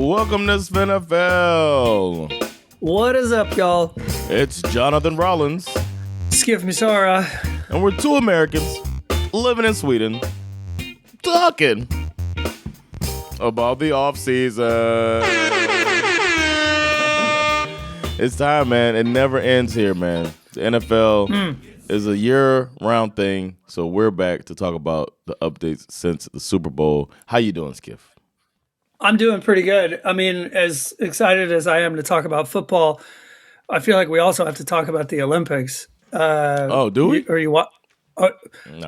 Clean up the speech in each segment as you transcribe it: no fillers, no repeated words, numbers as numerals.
Welcome to SveNFL. What is up, y'all? It's Jonathan Rollins. Skip Misara. And we're two Americans living in Sweden talking about the offseason. It's time, man. It never ends here, man. The NFL is a year-round thing, so we're back to talk about the updates since the Super Bowl. How you doing, Skiff? I'm doing pretty good. I mean, as excited as I am to talk about football, I feel like we also have to talk about the Olympics. Do we? No.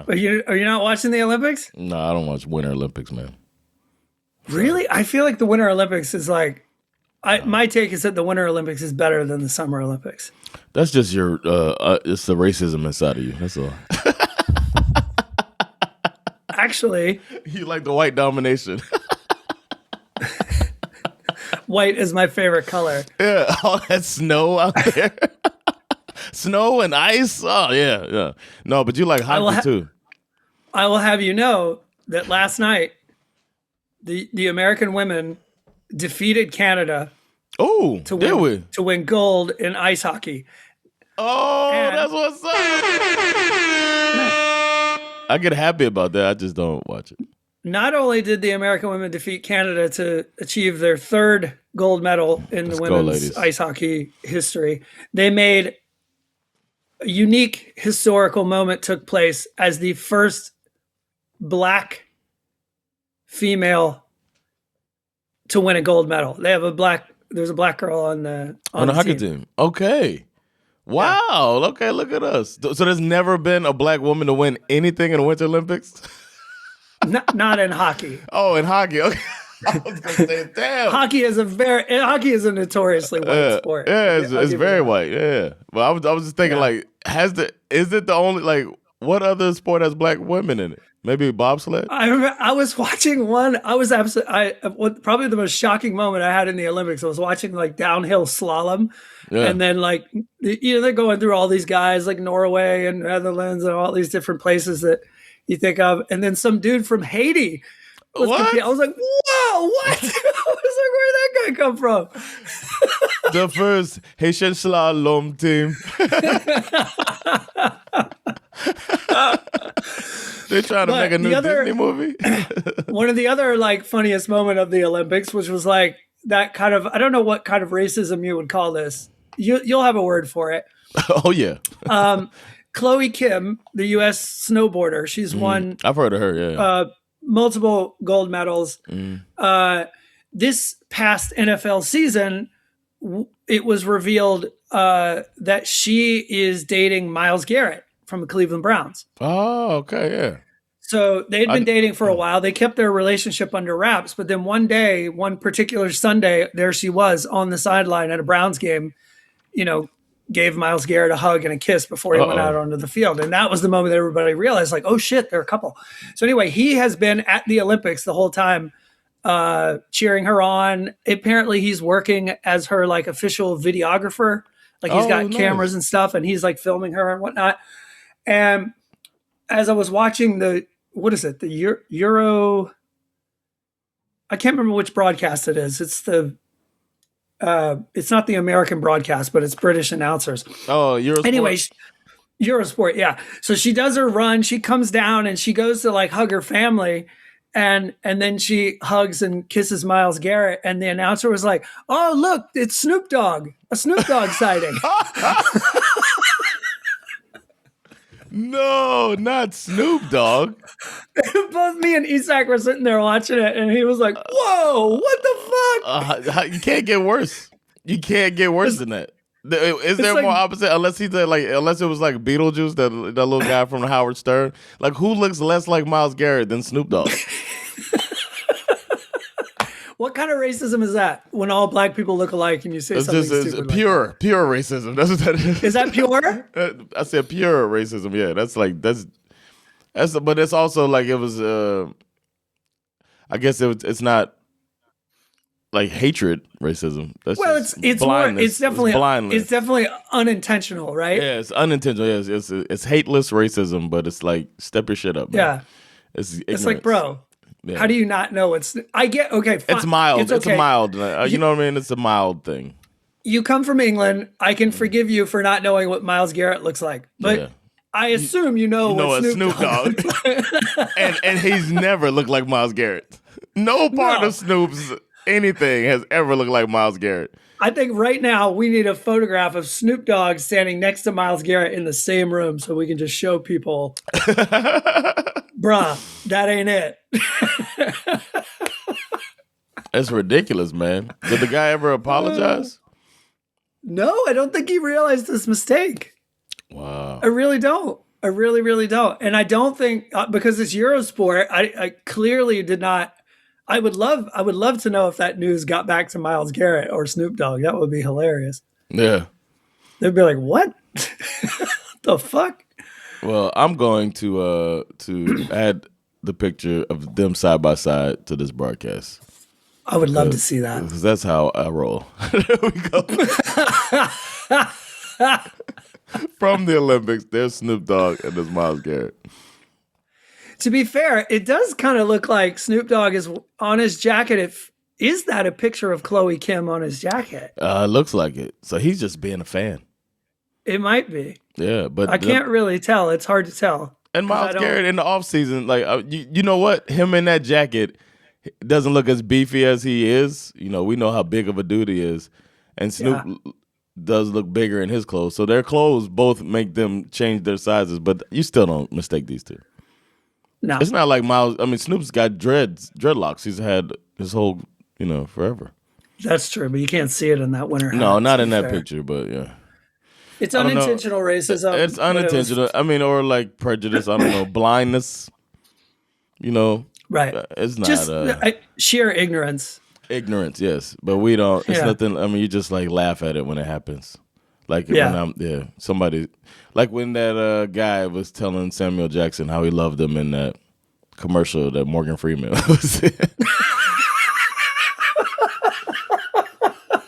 Are you not watching the Olympics? No, I don't watch Winter Olympics, man. Really? I feel like the Winter Olympics is like, my take is that the Winter Olympics is better than the Summer Olympics. That's just your, it's the racism inside of you. That's all. Actually. You like the white domination. White is my favorite color. Yeah, all that snow out there. Snow and ice. Oh, yeah. No, but you like hockey too. I will have you know that last night, the American women defeated Canada. Oh, to win gold in ice hockey. Oh, that's what's up. I get happy about that. I just don't watch it. Not only did the American women defeat Canada to achieve their third gold medal in the women's ice hockey history, they made a unique historical moment took place as the first black female to win a gold medal. There's a black girl on the hockey team. Okay. Wow. Yeah. Okay, look at us. So there's never been a black woman to win anything in the Winter Olympics? Not in hockey. Oh, in hockey. Okay. I was gonna say, damn. Hockey is a notoriously white sport. Yeah, it's very white. Yeah. Well, I was just thinking, is it the only, what other sport has black women in it? Maybe bobsled? I remember I was watching one. Probably the most shocking moment I had in the Olympics. I was watching downhill slalom. Yeah. And then they're going through all these guys like Norway and Netherlands and all these different places that you think of. And then some dude from Haiti. I was like, whoa, what? I was like, where'd that guy come from? The first Haitian slalom team. They're trying to make a new Disney movie. One of the other funniest moment of the Olympics, which was that kind of, I don't know what kind of racism you would call this. You'll have a word for it. Oh yeah. Chloe Kim, the U.S. snowboarder, she's won. I've heard of her. Yeah. Multiple gold medals. This past NFL season, it was revealed that she is dating Myles Garrett from the Cleveland Browns. Oh, okay, yeah. So they'd been dating for a while. They kept their relationship under wraps, but then one particular Sunday, there she was on the sideline at a Browns game, gave Myles Garrett a hug and a kiss before he went out onto the field. And that was the moment that everybody realized, oh shit, they're a couple. So anyway, he has been at the Olympics the whole time, cheering her on. Apparently he's working as her official videographer. He's got cameras and stuff, and he's filming her and whatnot. And as I was watching the Euro, I can't remember which broadcast it is. It's it's not the American broadcast, but it's British announcers. Oh, Eurosport. Anyway, Eurosport, yeah. So she does her run. She comes down and she goes to hug her family, and then she hugs and kisses Myles Garrett. And the announcer was like, "Oh, look, it's Snoop Dogg, a Snoop Dogg sighting." No, not Snoop Dogg. Both me and Isak were sitting there watching it, and he was like, "Whoa, what the fuck?" You can't get worse. You can't get worse than that. Is there more opposite? Unless unless it was Beetlejuice, that little guy from Howard Stern. Who looks less like Myles Garrett than Snoop Dogg? What kind of racism is that? When all black people look alike and you say something stupid? It's pure racism. That's what that is. Is that pure? I said pure racism. Yeah, that's but it's also it was. I guess it's not hatred racism. That's it's blindness. It's definitely blindness. It's definitely unintentional, right? Yeah, it's unintentional. Yeah, it's hateless racism, but it's step your shit up, man. Yeah, it's bro. How do you not know it's? I get okay. Fine. It's mild. It's okay. a mild. You know what I mean? It's a mild thing. You come from England. I can forgive you for not knowing what Myles Garrett looks like, but I assume you know what Snoop Dogg. and he's never looked like Myles Garrett. No part of Snoop's anything has ever looked like Myles Garrett. I think right now we need a photograph of Snoop Dogg standing next to Myles Garrett in the same room so we can just show people, bruh, that ain't it. That's ridiculous, man. Did the guy ever apologize? No, I don't think he realized his mistake. Wow. I really don't. I really, really don't. And I don't think, because it's Eurosport, I clearly did not. I would love to know if that news got back to Myles Garrett or Snoop Dogg. That would be hilarious. Yeah. They'd be like, what? The fuck? Well, I'm going to add the picture of them side by side to this broadcast. I would love to see that. Because that's how I roll. There we go. From the Olympics, there's Snoop Dogg and there's Myles Garrett. To be fair, it does kind of look like Snoop Dogg is on his jacket. Is that a picture of Chloe Kim on his jacket? It looks like it. So he's just being a fan. It might be. Yeah, but I can't really tell. It's hard to tell. And Myles Garrett in the offseason, like you know what? Him in that jacket doesn't look as beefy as he is. You know, we know how big of a dude he is. And Snoop does look bigger in his clothes. So their clothes both make them change their sizes, but you still don't mistake these two. No. It's not like Myles. I mean, Snoop's got dreadlocks. He's had his whole, forever. That's true, but you can't see it in that winter hat. No, not in that picture, but yeah. It's unintentional racism. It's unintentional. Or like prejudice. I don't know. Blindness. Right. It's not. Just sheer ignorance. Ignorance, yes. But we don't. It's nothing. I mean, you just like laugh at it when it happens. Like when somebody, like when that guy was telling Samuel Jackson how he loved him in that commercial that Morgan Freeman was in.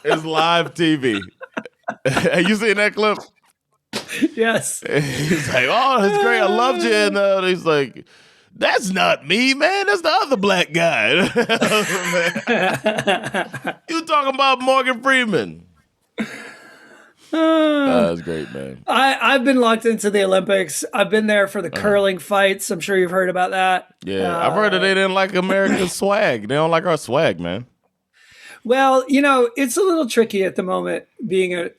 It's live TV. Have you seen that clip? Yes. He's like, oh, that's great. I loved you. And he's like, that's not me, man. That's the other black guy. You talking about Morgan Freeman. That's great, man. I've been locked into the Olympics. I've been there for the curling fights. I'm sure you've heard about that. Yeah, I've heard that they didn't like America's swag. They don't like our swag, man. Well, it's a little tricky at the moment being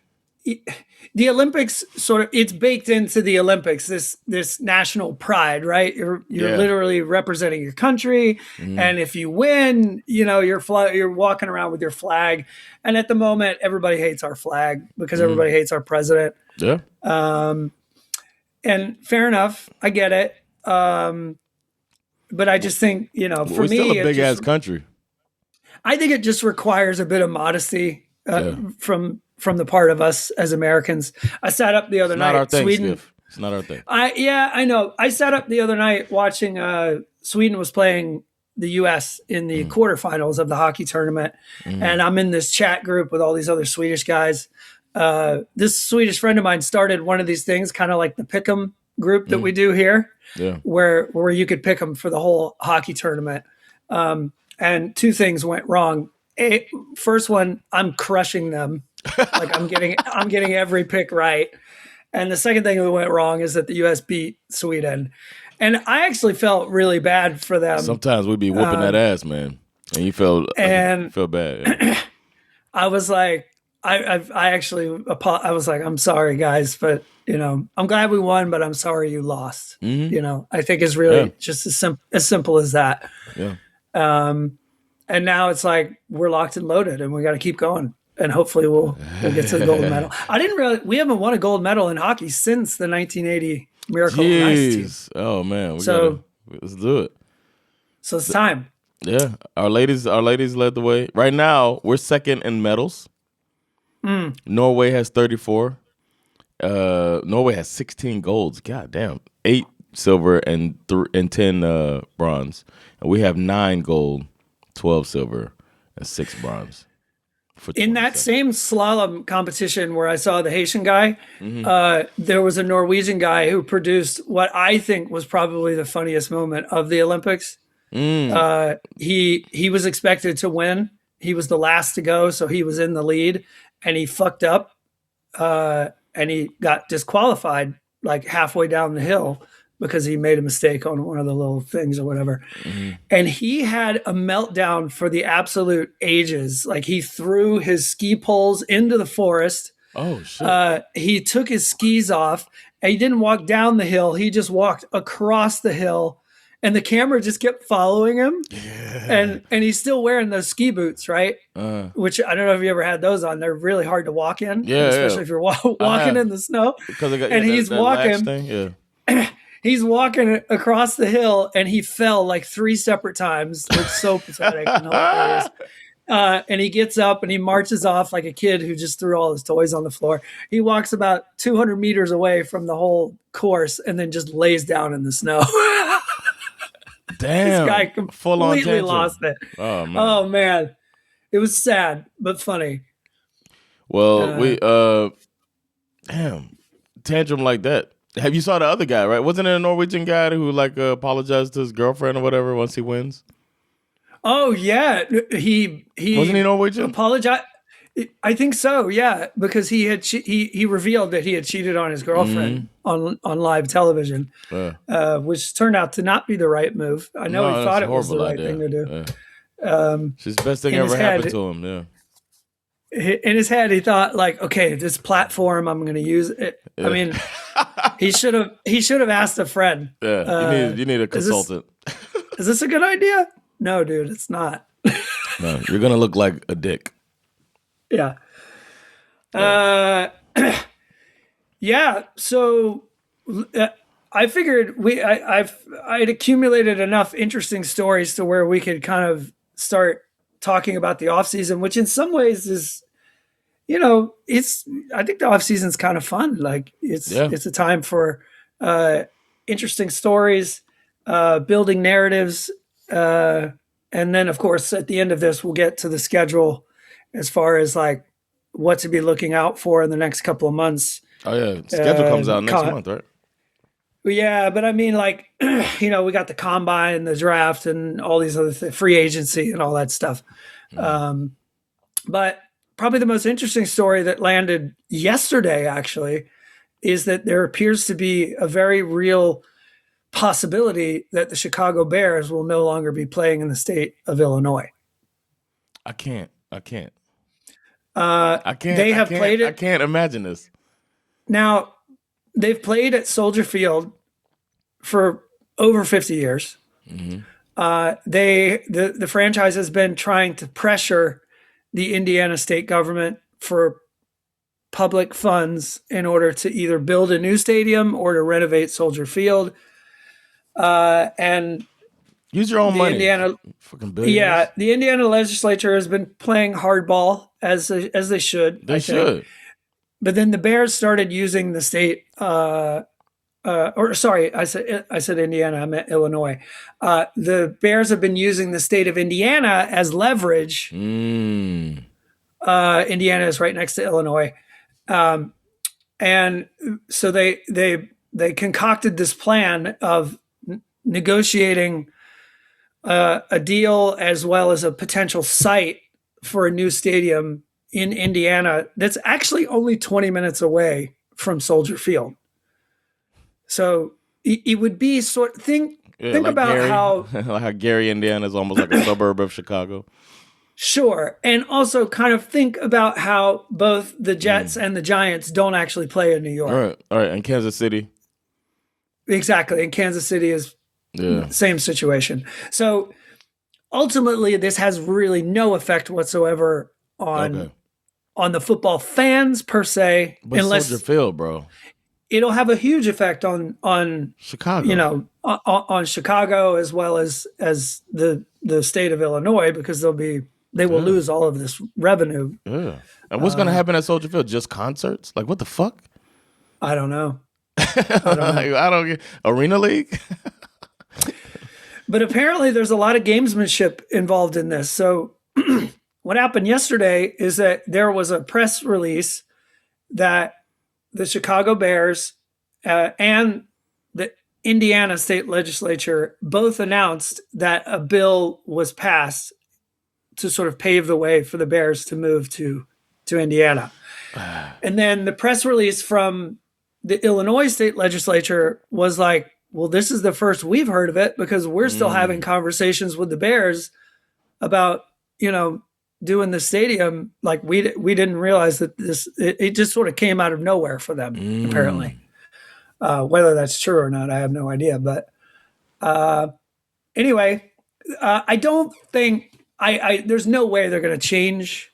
the Olympics it's baked into the Olympics, this national pride, right? You're literally representing your country. Mm-hmm. And if you win, you're walking around with your flag. And at the moment, everybody hates our flag because everybody hates our president. Yeah. And fair enough. I get it. But I just think, for me, we're still a big ass country. I think it just requires a bit of modesty from the part of us as Americans. I sat up the other night. Not our thing, Sweden. Skiff. It's not our thing. I know. I sat up the other night watching Sweden was playing the U.S. in the quarterfinals of the hockey tournament, and I'm in this chat group with all these other Swedish guys. This Swedish friend of mine started one of these things, kind of like the Pick'em group that we do here, where you could pick them for the whole hockey tournament. And two things went wrong. First one, I'm crushing them. Like I'm getting every pick right. And the second thing that went wrong is that the U.S. beat Sweden. And I actually felt really bad for them. Sometimes we'd be whooping that ass, man. And you feel bad. Yeah. I was like, I was like, I'm sorry, guys, but I'm glad we won, but I'm sorry you lost. Mm-hmm. I think it's really just as simple as that. Yeah. And now it's like we're locked and loaded, and we got to keep going, and hopefully we'll get to the gold medal. We haven't won a gold medal in hockey since the 1980 Miracle on Ice team. Oh man, let's do it. So it's time. Yeah, our ladies led the way. Right now, we're second in medals. Norway has 34. Norway has 16 golds. God damn, 8 silver and 10 bronze, and we have 9 gold, 12 silver, and 6 bronze. In that same slalom competition where I saw the Haitian guy, there was a Norwegian guy who produced what I think was probably the funniest moment of the Olympics. He was expected to win. He was the last to go, so he was in the lead, and he fucked up, and he got disqualified like halfway down the hill because he made a mistake on one of the little things or whatever. And he had a meltdown for the absolute ages. Like he threw his ski poles into the forest. Oh shit! He took his skis off, and he didn't walk down the hill. He just walked across the hill. And the camera just kept following him, and he's still wearing those ski boots, right? Which I don't know if you ever had those on. They're really hard to walk in, especially if you're walking in the snow. Because he's walking. Thing. He's walking across the hill, and he fell like 3 separate times. It's so pathetic and hilarious. And he gets up and he marches off like a kid who just threw all his toys on the floor. He walks about 200 meters away from the whole course and then just lays down in the snow. Damn, this guy completely lost it. Oh man, it was sad but funny. Well, tantrum like that. Have you saw the other guy? Right? Wasn't it a Norwegian guy who like apologized to his girlfriend or whatever once he wins? Oh yeah, he wasn't he Norwegian? Apologized. I think so, yeah, because he revealed that he had cheated on his girlfriend on live television, which turned out to not be the right move. I know he thought it was the right thing to do. It's the best thing ever happened to him. Yeah. In his head, he thought like, okay, this platform, I'm going to use it. Yeah. I mean, he should have asked a friend. Yeah, you need a consultant. Is this a good idea? No, dude, it's not. No, you're going to look like a dick. Yeah. Yeah. So I figured I'd accumulated enough interesting stories to where we could kind of start talking about the offseason, which in some ways is, I think the offseason is kind of fun. Like it's a time for interesting stories, building narratives. And then of course, at the end of this, we'll get to the schedule as far as like what to be looking out for in the next couple of months. Oh yeah, schedule comes out next month, right? Yeah, but I mean, like, we got the combine and the draft and all these other free agency and all that stuff. But probably the most interesting story that landed yesterday, actually, is that there appears to be a very real possibility that the Chicago Bears will no longer be playing in the state of Illinois. I can't. They have played it. I can't imagine this. Now, they've played at Soldier Field for over 50 years. Mm-hmm. The franchise has been trying to pressure the Indiana state government for public funds in order to either build a new stadium or to renovate Soldier Field. And use your own money. The Indiana legislature has been playing hardball as they should. They should. But then the Bears started using the state. I said Indiana. I meant Illinois. The Bears have been using the state of Indiana as leverage. Indiana is right next to Illinois, and so they concocted this plan of negotiating a deal as well as a potential site for a new stadium in Indiana that's actually only 20 minutes away from Soldier Field. So it would be think like about Gary, how like how Gary, Indiana is almost like a suburb of Chicago. Sure. And also kind of think about how both the Jets and the Giants don't actually play in New York. All right. And Kansas City. Exactly. And Kansas City is the same situation. So ultimately, this has really no effect whatsoever on the football fans per se. But unless Soldier Field, bro. It'll have a huge effect on Chicago. On Chicago as well as the state of Illinois, because they will lose all of this revenue. Yeah. And what's going to happen at Soldier Field? Just concerts? Like what the fuck? I don't know. I don't get Arena League. But apparently there's a lot of gamesmanship involved in this. So what happened yesterday is that there was a press release that the Chicago Bears and the Indiana state legislature both announced that a bill was passed to sort of pave the way for the Bears to move to Indiana. And then the press release from the Illinois state legislature was like, well, this is the first we've heard of it because we're still having conversations with the Bears about, doing the stadium. Like we didn't realize that it just sort of came out of nowhere for them, apparently. Whether that's true or not, I have no idea. But anyway, I don't think there's no way they're going to change.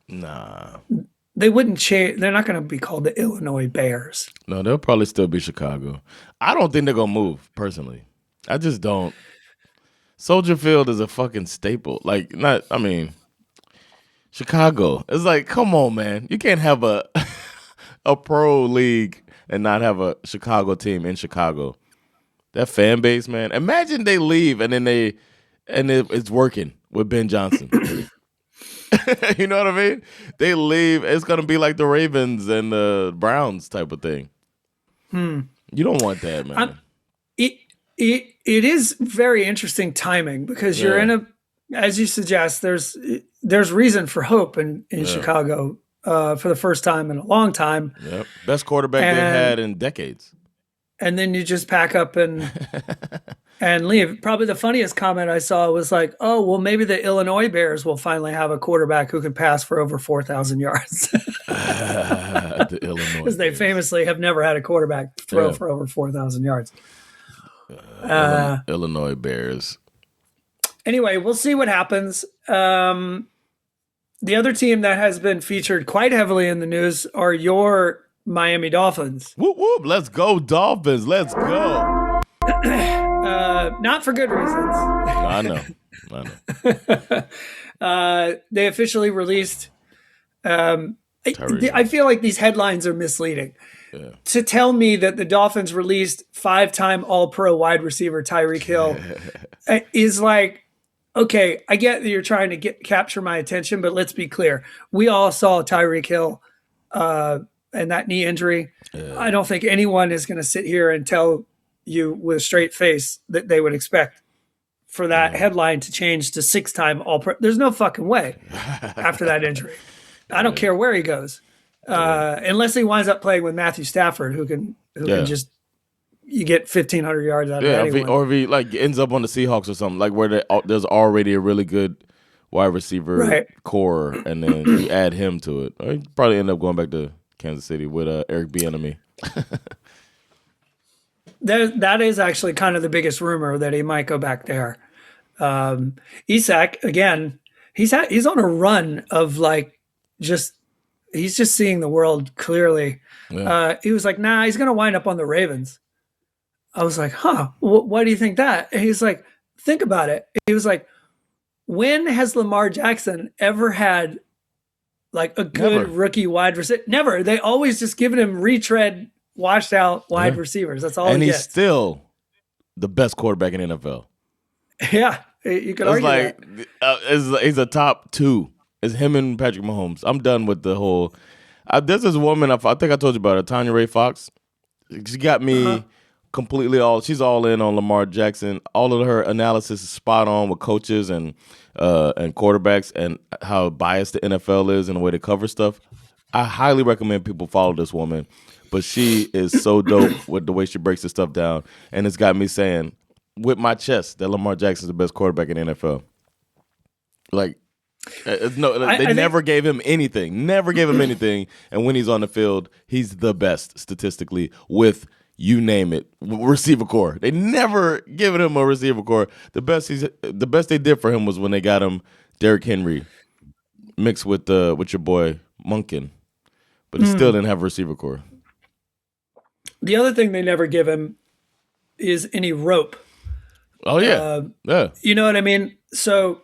Nah. They wouldn't change. They're not going to be called the Illinois Bears. No, they'll probably still be Chicago. I don't think they're going to move, personally. I just don't. Soldier Field is a fucking staple. Chicago. It's like, come on, man. You can't have a pro league and not have a Chicago team in Chicago. That fan base, man. Imagine they leave and then it's working with Ben Johnson. You know what I mean? They leave. It's going to be like the Ravens and the Browns type of thing. You don't want that, man. It is very interesting timing because you're in as you suggest, there's reason for hope in Chicago for the first time in a long time. Yep. Best quarterback they've had in decades. And then you just pack up and leave. Probably the funniest comment I saw was like, oh, well, maybe the Illinois Bears will finally have a quarterback who can pass for over 4,000 yards. The Illinois Because they famously have never had a quarterback throw for over 4,000 yards. Illinois Bears. Anyway, we'll see what happens. The other team that has been featured quite heavily in the news are your Miami Dolphins. Whoop, whoop. Let's go, Dolphins. Let's go. Not for good reasons. I know. They officially released. I feel like these headlines are misleading. Yeah. To tell me that the Dolphins released 5-time All-Pro wide receiver Tyreek Hill is like, okay, I get that you're trying to capture my attention, but let's be clear. We all saw Tyreek Hill and that knee injury. Yeah. I don't think anyone is going to sit here and tell you with a straight face that they would expect for that headline to change to 6-time All-Pro. There's no fucking way after that injury. I don't care where he goes. Unless he winds up playing with Matthew Stafford, who can just you get 1,500 yards out of anyone. Or if he like ends up on the Seahawks or something, like where there's already a really good wide receiver core, and then you add him to it. Or he'd probably end up going back to Kansas City with Eric Bieniemy. That is actually kind of the biggest rumor that he might go back there. Isak, again, he's on a run of like he's just seeing the world clearly. Yeah. He was like, nah, he's going to wind up on the Ravens. I was like, huh, why do you think that? And he's like, think about it. He was like, when has Lamar Jackson ever had like a good rookie wide receiver? Never. They always just given him retread, washed out wide receivers. That's all and he he's gets. Still the best quarterback in NFL. Yeah, you could argue that. He's a top 2. It's him and Patrick Mahomes. I'm done with the whole. There's this woman, I think I told you about her, Tanya Ray Fox. She got me completely she's all in on Lamar Jackson. All of her analysis is spot on with coaches and quarterbacks and how biased the NFL is and the way they cover stuff. I highly recommend people follow this woman. But she is so dope with the way she breaks this stuff down. And it's got me saying, with my chest, that Lamar Jackson is the best quarterback in the NFL. Like, they never gave him anything. Never gave him anything. And when he's on the field, he's the best statistically with, you name it, receiver core. They never given him a receiver core. The best they did for him was when they got him Derek Henry mixed with your boy Monken. But he still didn't have a receiver core. The other thing they never give him is any rope. Oh, yeah. Yeah. You know what I mean? So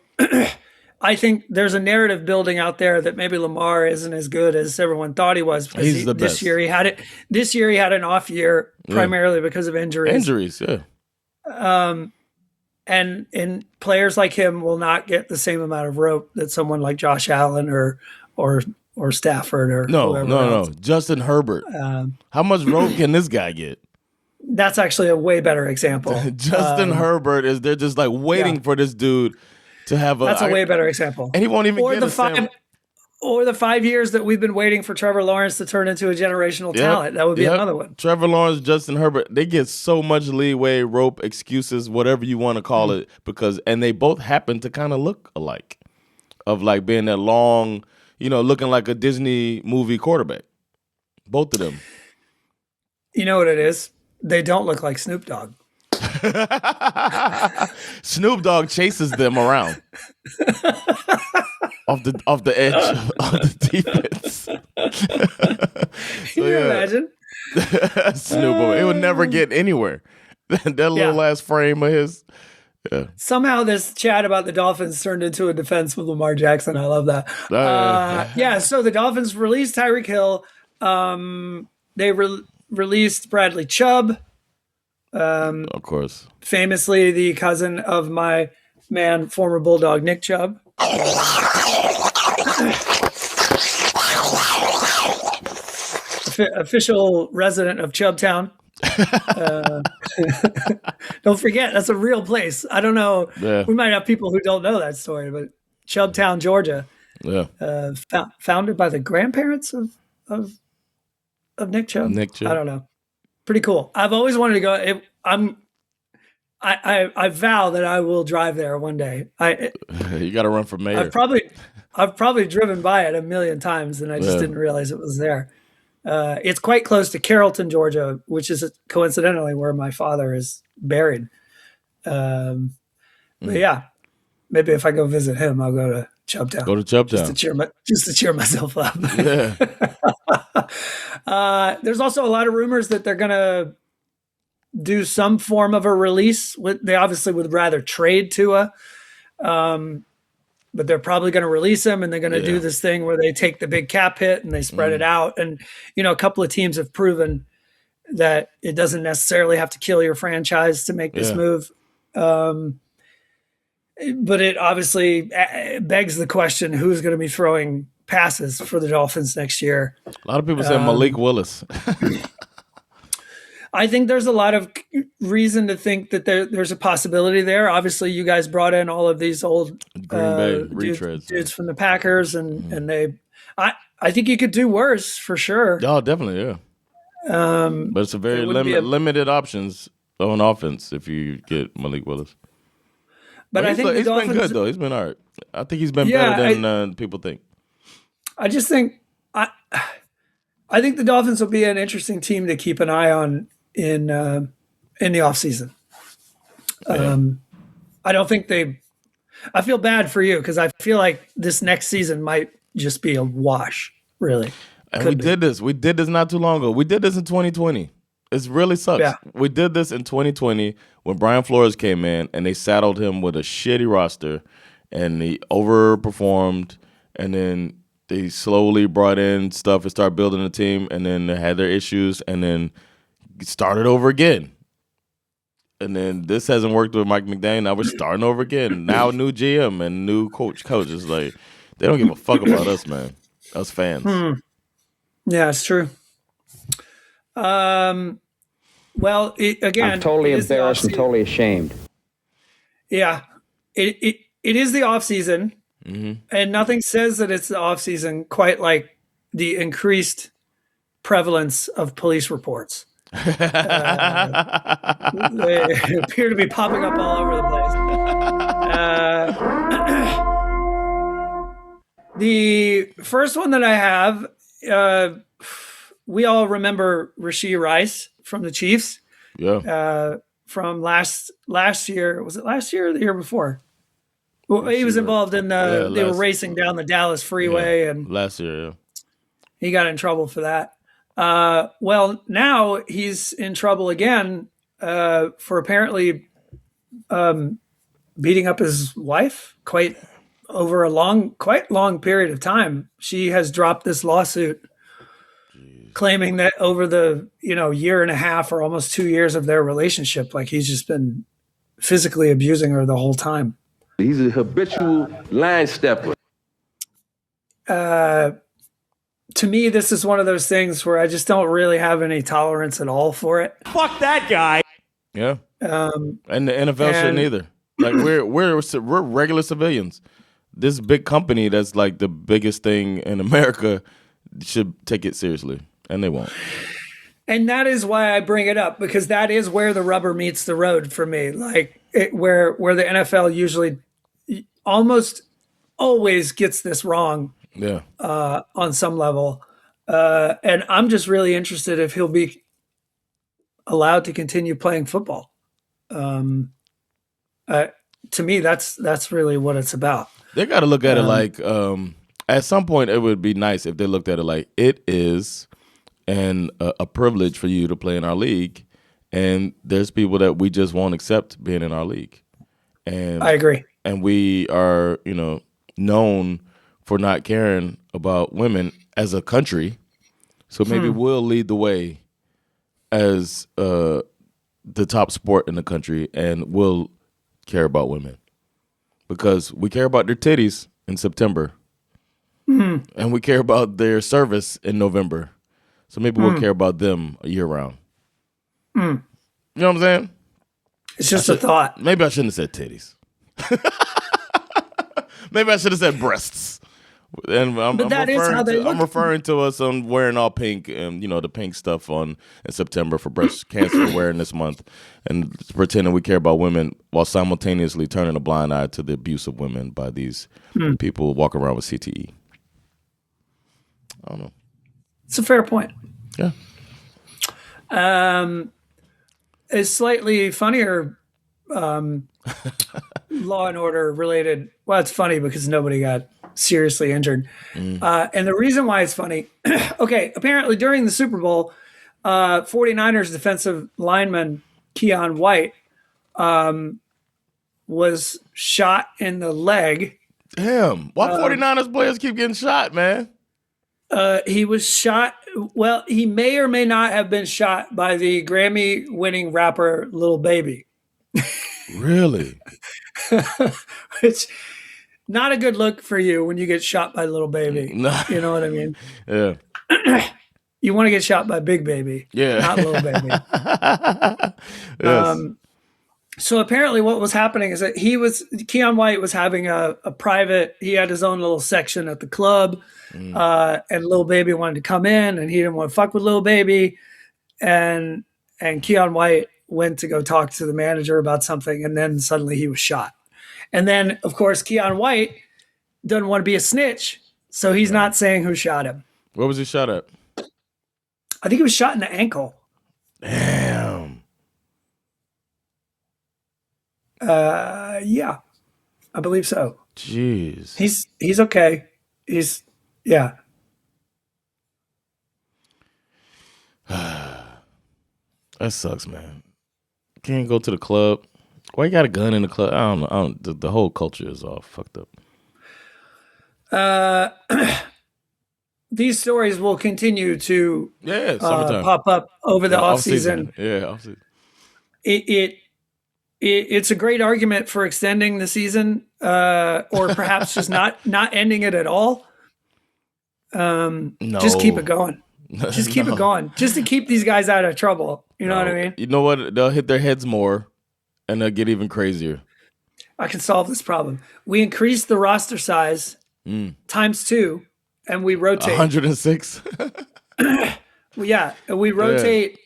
I think there's a narrative building out there that maybe Lamar isn't as good as everyone thought he was. He's the best. This year he had it. This year he had an off year primarily because of injuries. Injuries, yeah. And players like him will not get the same amount of rope that someone like Josh Allen or Stafford or whoever else. No. Justin Herbert. How much rope can this guy get? That's actually a way better example. Justin Herbert they're just like waiting for this dude to have That's a way better example. And he won't even get or the 5 years that we've been waiting for Trevor Lawrence to turn into a generational talent. That would be another one. Trevor Lawrence, Justin Herbert, they get so much leeway, rope, excuses, whatever you want to call it, and they both happen to kind of look alike, of like being that long, looking like a Disney movie quarterback. Both of them. You know what it is? They don't look like Snoop Dogg. Snoop Dogg chases them around. Off the edge of the defense. Can you imagine? Snoop, it would never get anywhere. That little last frame of his. Yeah. Somehow this chat about the Dolphins turned into a defense with Lamar Jackson. I love that. So the Dolphins released Tyreek Hill. They released Bradley Chubb. Of course. Famously the cousin of my man, former Bulldog Nick Chubb. Official resident of Chubbtown. Don't forget, that's a real place. I don't know. Yeah. We might have people who don't know that story, but Chubbtown, Georgia. Yeah. Founded by the grandparents of Nick Chubb. I don't know. Pretty cool. I've always wanted to go. I vow that I will drive there one day. You got to run for mayor. I've probably driven by it a million times, and I just didn't realize it was there. It's quite close to Carrollton, Georgia, which is coincidentally where my father is buried. But yeah, maybe if I go visit him, I'll go to Chubbtown. Go to Chubbtown just to cheer myself up. Yeah. There's also a lot of rumors that they're gonna do some form of a release. They obviously would rather trade Tua, but they're probably going to release him, and they're going to do this thing where they take the big cap hit and they spread it out. And a couple of teams have proven that it doesn't necessarily have to kill your franchise to make this move. But it obviously begs the question: who's going to be throwing passes for the Dolphins next year? A lot of people say Malik Willis. I think there's a lot of reason to think that there's a possibility there. Obviously, you guys brought in all of these old Green Bay retreads dudes from the Packers, and I think you could do worse for sure. Oh, definitely, yeah. But it's a very limited options on offense if you get Malik Willis. But I think he's been good though. He's been all right. I think he's been better than people think. I just think I think the Dolphins will be an interesting team to keep an eye on in the offseason. I don't think I feel bad for you because I feel like this next season might just be a wash, really. And we did this not too long ago. We did this in 2020. It really sucks. Yeah. We did this in 2020 when Brian Flores came in and they saddled him with a shitty roster and he overperformed, and then they slowly brought in stuff and started building a team, and then they had their issues and then started over again. And then this hasn't worked with Mike McDaniel. Now we're starting over again. Now new GM and new coach. Coaches, like, they don't give a fuck about us, man. Us fans. Yeah, it's true. Well, again, I'm totally embarrassed and totally ashamed. Yeah, it is the off season, and nothing says that it's the off season quite like the increased prevalence of police reports. They appear to be popping up all over the place. The first one that I have, we all remember Rashee Rice from the Chiefs. Yeah. From last year. Was it last year or the year before? Well, he was involved in they were racing down the Dallas freeway, and last year, yeah. He got in trouble for that. Well, now he's in trouble again for apparently beating up his wife quite long period of time. She has dropped this lawsuit claiming that over the year and a half or almost 2 years of their relationship, like he's just been physically abusing her the whole time. He's a habitual line stepper. to me, this is one of those things where I just don't really have any tolerance at all for it. Fuck that guy. Yeah. And the NFL shouldn't either. Like we're regular civilians. This big company that's like the biggest thing in America should take it seriously, and they won't. And that is why I bring it up, because that is where the rubber meets the road for me. Like where the NFL usually almost always gets this wrong. Yeah. On some level. And I'm just really interested if he'll be allowed to continue playing football. To me, that's really what it's about. They got to look at it like at some point it would be nice if they looked at it like it is a privilege for you to play in our league, and there's people that we just won't accept being in our league. And I agree. And we are, known for not caring about women as a country. So maybe we'll lead the way as the top sport in the country, and we'll care about women. Because we care about their titties in September. And we care about their service in November. So maybe we'll care about them year round. You know what I'm saying? It's just a thought. Maybe I shouldn't have said titties. Maybe I should have said breasts. And I'm referring to us on wearing all pink and the pink stuff in September for Breast Cancer Awareness Month, and pretending we care about women while simultaneously turning a blind eye to the abuse of women by these people walking around with CTE. I don't know. It's a fair point. Yeah. A slightly funnier Law and Order related. Well, it's funny because nobody got seriously injured. And the reason why it's funny, okay, apparently during the Super Bowl, 49ers defensive lineman Keon White was shot in the leg. Damn. Why 49ers players keep getting shot, man? He was shot. Well, he may or may not have been shot by the Grammy-winning rapper Lil Baby. Really? Which, not a good look for you when you get shot by Lil Baby. No. You know what I mean? Yeah. You want to get shot by Big Baby. Yeah. Not Lil Baby. Yes. So apparently what was happening is that Keon White was having a private, he had his own little section at the club, and Lil Baby wanted to come in, and he didn't want to fuck with Lil Baby. And Keon White went to go talk to the manager about something, and then suddenly he was shot. And then, of course, Keon White doesn't want to be a snitch, so he's not saying who shot him. Where was he shot at? I think he was shot in the ankle. Damn. Yeah, I believe so. Jeez. He's okay. Yeah. That sucks, man. Can't go to the club. Why you got a gun in the club? I don't know. The whole culture is all fucked up. These stories will continue to pop up over the offseason. Yeah, offseason. It's a great argument for extending the season, or perhaps just not ending it at all. No. Just keep it going. Just keep it going. Just to keep these guys out of trouble. You know what I mean? You know what? They'll hit their heads more, and they'll get even crazier. I can solve this problem. We increase the roster size times 2, and we rotate. 106. Yeah, we rotate. Yeah.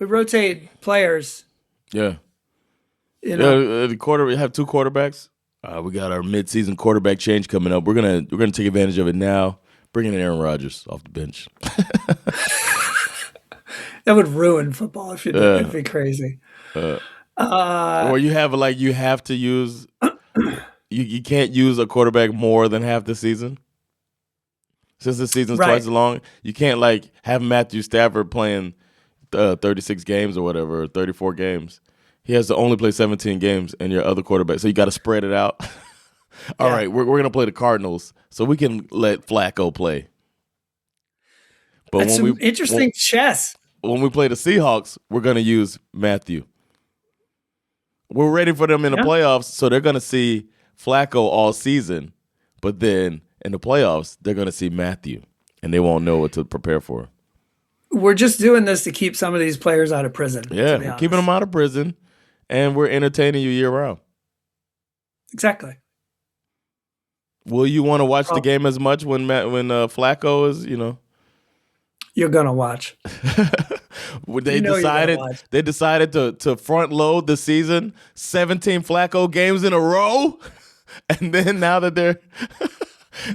We rotate players. Yeah. You know? We have 2 quarterbacks. We got our midseason quarterback change coming up. We're gonna take advantage of it now. Bringing in Aaron Rodgers off the bench. That would ruin football if you did. It'd be crazy. Or you have to use. You can't use a quarterback more than half the season. Since the season's twice as long, you can't have Matthew Stafford playing 36 games or whatever, or 34 games. He has to only play 17 games, and your other quarterback. So you got to spread it out. All right, we're going to play the Cardinals, so we can let Flacco play. But that's some interesting chess. When we play the Seahawks, we're going to use Matthew. We're ready for them in the playoffs, so they're going to see Flacco all season. But then in the playoffs, they're going to see Matthew. and they won't know what to prepare for. We're just doing this to keep some of these players out of prison. Yeah, we're keeping them out of prison, and we're entertaining you year round. Exactly. Will you want to watch the game as much when Flacco is, You're gonna watch. They decided to front load the season, 17 Flacco games in a row, and then now that they're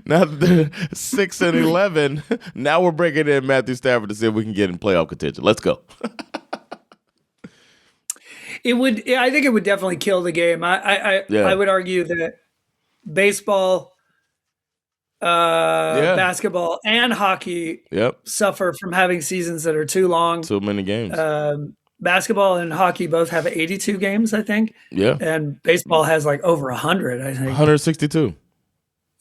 6-11, now we're bringing in Matthew Stafford to see if we can get in playoff contention. Let's go. I think it would definitely kill the game. I would argue that baseball, basketball, and hockey suffer from having seasons that are too long. Too many games. Basketball and hockey both have 82 games, I think. Yeah. And baseball has like over 100, I think. 162.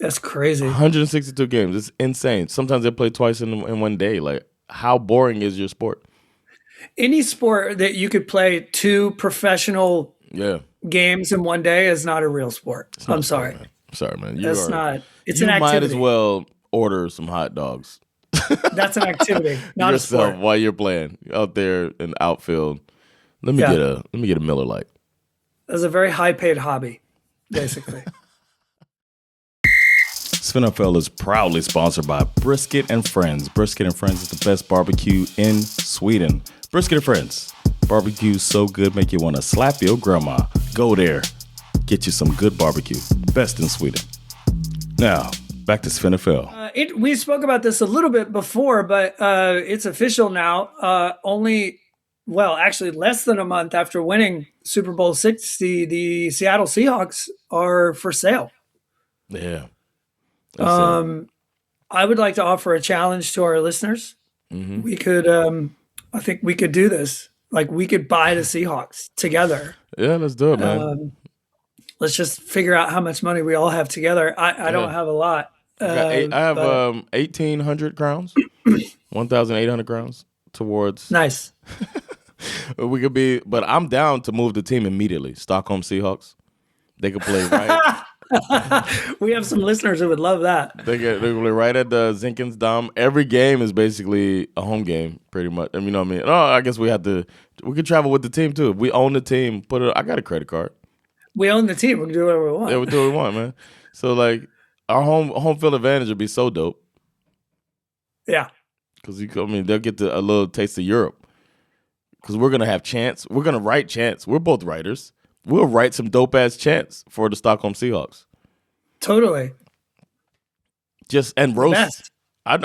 That's crazy. 162 games. It's insane. Sometimes they play twice in one day. Like, how boring is your sport? Any sport that you could play 2 professional games in one day is not a real sport. I'm sorry. Sorry, man. It's not. It's an activity. You might as well order some hot dogs. That's an activity, not yourself a sport. While you're playing out there in the outfield. Let me get a Miller Lite. That's a very high-paid hobby, basically. SveNFL is proudly sponsored by Brisket and Friends. Brisket and Friends is the best barbecue in Sweden. Brisket and Friends. Barbecue so good make you want to slap your grandma. Go there. Get you some good barbecue. Best in Sweden. Now, back to SveNFL. We spoke about this a little bit before, but it's official now. Actually less than a month after winning Super Bowl 60, the Seattle Seahawks are for sale. Yeah. I would like to offer a challenge to our listeners. Mm-hmm. We could, I think we could do this. Like, we could buy the Seahawks together. Yeah, let's do it, man. Let's just figure out how much money we all have together. I don't have a lot. I have 1,800 crowns, 1,800 crowns towards. Nice. We could be, but I'm down to move the team immediately. Stockholm Seahawks. They could play right. We have some listeners who would love that. They play right at the Zinkens Dome. Every game is basically a home game, pretty much. I mean, you know what I mean? Oh, I guess we could travel with the team too. If we own the team, I got a credit card. We own the team. We can do whatever we want. Yeah, we do what we want, man. So, like, our home field advantage would be so dope. Yeah. Because, they'll get a little taste of Europe. Because we're going to have chants. We're going to write chants. We're both writers. We'll write some dope-ass chants for the Stockholm Seahawks. Totally. And roast. I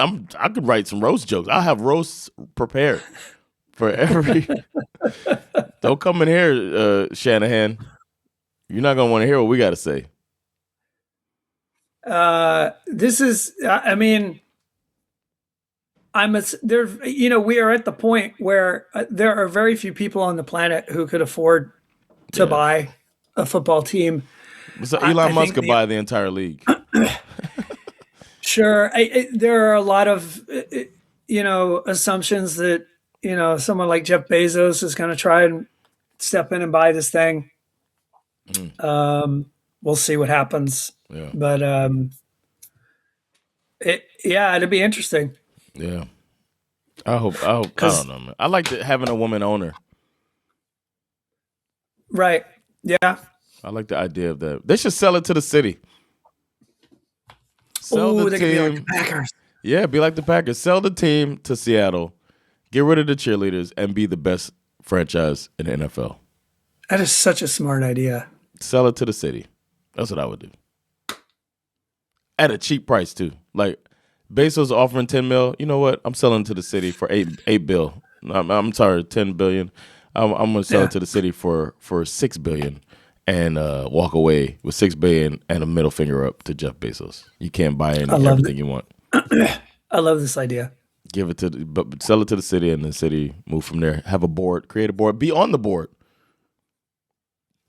could write some roast jokes. I'll have roasts prepared for every. Don't come in here, Shanahan. You're not going to want to hear what we got to say. This is, we are at the point where there are very few people on the planet who could afford to buy a football team. So Elon Musk could buy the entire league. Sure. There are a lot of, assumptions that, someone like Jeff Bezos is going to try and step in and buy this thing. We'll see what happens. Yeah. But it'd be interesting. Yeah. I hope. I don't know, man. I like having a woman owner. Right. Yeah. I like the idea of that. They should sell it to the city. Sell the they team. could be like the Packers. Yeah, be like the Packers. Sell the team to Seattle. Get rid of the cheerleaders and be the best franchise in the NFL. That is such a smart idea. Sell it to the city. That's what I would do. At a cheap price too. Like Bezos offering $10 million. You know what? I'm selling to the city for $8 billion. I'm sorry, $10 billion. I'm going to sell it to the city for $6 billion and walk away with $6 billion and a middle finger up to Jeff Bezos. You can't buy everything you want. I love this idea. But sell it to the city and the city move from there. Have a board, create a board, be on the board.